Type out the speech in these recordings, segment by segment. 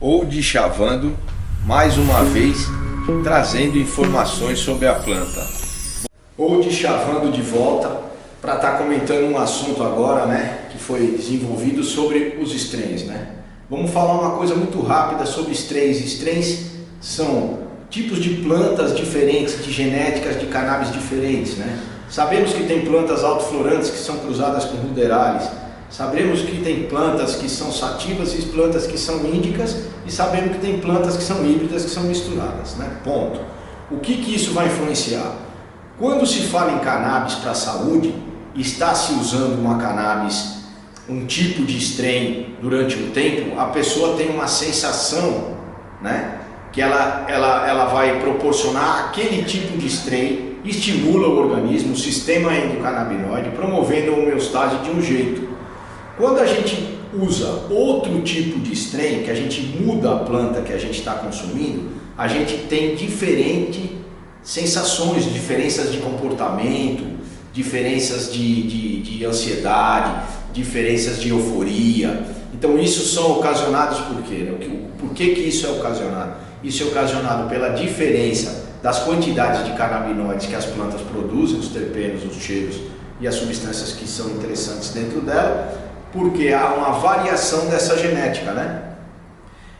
ou de Chavando, mais uma vez trazendo informações sobre a planta. Ou de Chavando de volta para estar comentando um assunto agora, que foi desenvolvido sobre os strains, Vamos falar uma coisa muito rápida sobre strains. Strains são tipos de plantas diferentes, de genéticas de cannabis diferentes, Sabemos que tem plantas autoflorantes que são cruzadas com ruderalis. Sabemos que tem plantas que são sativas e plantas que são índicas, e sabemos que tem plantas que são híbridas, que são misturadas, Ponto. O que isso vai influenciar? Quando se fala em cannabis para a saúde, está se usando uma cannabis, um tipo de strain durante um tempo, a pessoa tem uma sensação, que ela vai proporcionar aquele tipo de strain, estimula o organismo, o sistema endocannabinoide, promovendo a homeostase de um jeito. Quando a gente usa outro tipo de strain, que a gente muda a planta que a gente está consumindo, a gente tem diferentes sensações, diferenças de comportamento, diferenças de ansiedade, diferenças de euforia. Então isso são ocasionados por quê? Por que isso é ocasionado? Isso é ocasionado pela diferença das quantidades de canabinoides que as plantas produzem, os terpenos, os cheiros e as substâncias que são interessantes dentro dela, porque há uma variação dessa genética,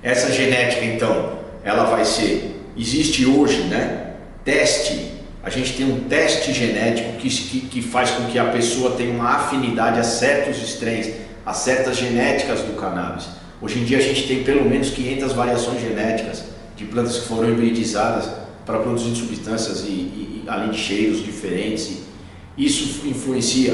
Essa genética, então, ela vai ser, existe hoje, teste, a gente tem um teste genético que faz com que a pessoa tenha uma afinidade a certos strains, a certas genéticas do cannabis. Hoje em dia a gente tem pelo menos 500 variações genéticas de plantas que foram hibridizadas para produzir substâncias e além de cheiros diferentes. Isso influencia.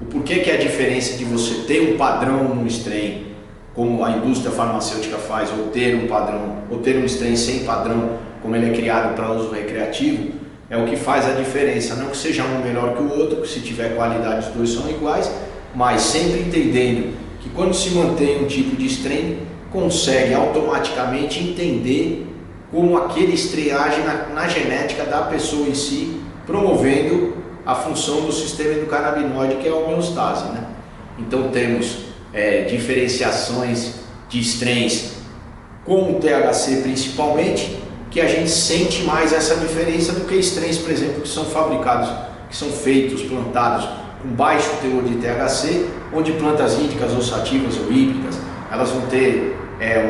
O porquê que é a diferença de você ter um padrão no strain, como a indústria farmacêutica faz, ou ter um padrão, ou ter um strain sem padrão, como ele é criado para uso recreativo, é o que faz a diferença. Não que seja um melhor que o outro, que se tiver qualidade os dois são iguais, mas sempre entendendo que quando se mantém um tipo de strain, consegue automaticamente entender como aquele strain age na genética da pessoa em si, promovendo a função do sistema endocannabinoide, que é a homeostase, Então temos diferenciações de strains com o THC principalmente, que a gente sente mais essa diferença do que strains, por exemplo, que são fabricados, que são feitos, plantados com baixo teor de THC, onde plantas índicas ou sativas ou híbridas, elas vão ter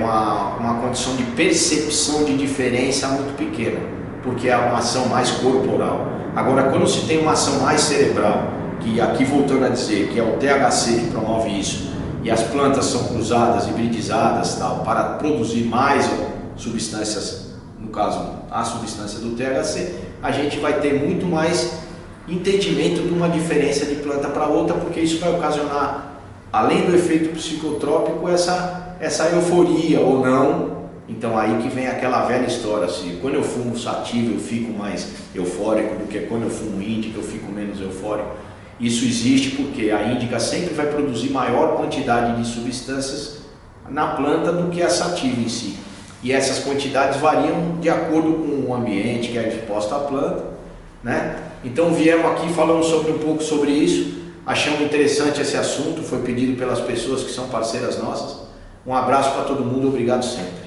uma condição de percepção de diferença muito pequena, porque é uma ação mais corporal. Agora, quando se tem uma ação mais cerebral, que aqui voltando a dizer que é o THC que promove isso, e as plantas são cruzadas, hibridizadas, para produzir mais substâncias, no caso a substância do THC, a gente vai ter muito mais entendimento de uma diferença de planta para outra, porque isso vai ocasionar, além do efeito psicotrópico, essa euforia ou não. Então aí que vem aquela velha história, assim, quando eu fumo sativa eu fico mais eufórico do que quando eu fumo índica eu fico menos eufórico. Isso existe porque a índica sempre vai produzir maior quantidade de substâncias na planta do que a sativa em si. E essas quantidades variam de acordo com o ambiente que é exposto à planta, Então viemos aqui falando um pouco sobre isso, achamos interessante esse assunto, foi pedido pelas pessoas que são parceiras nossas. Um abraço para todo mundo, obrigado sempre.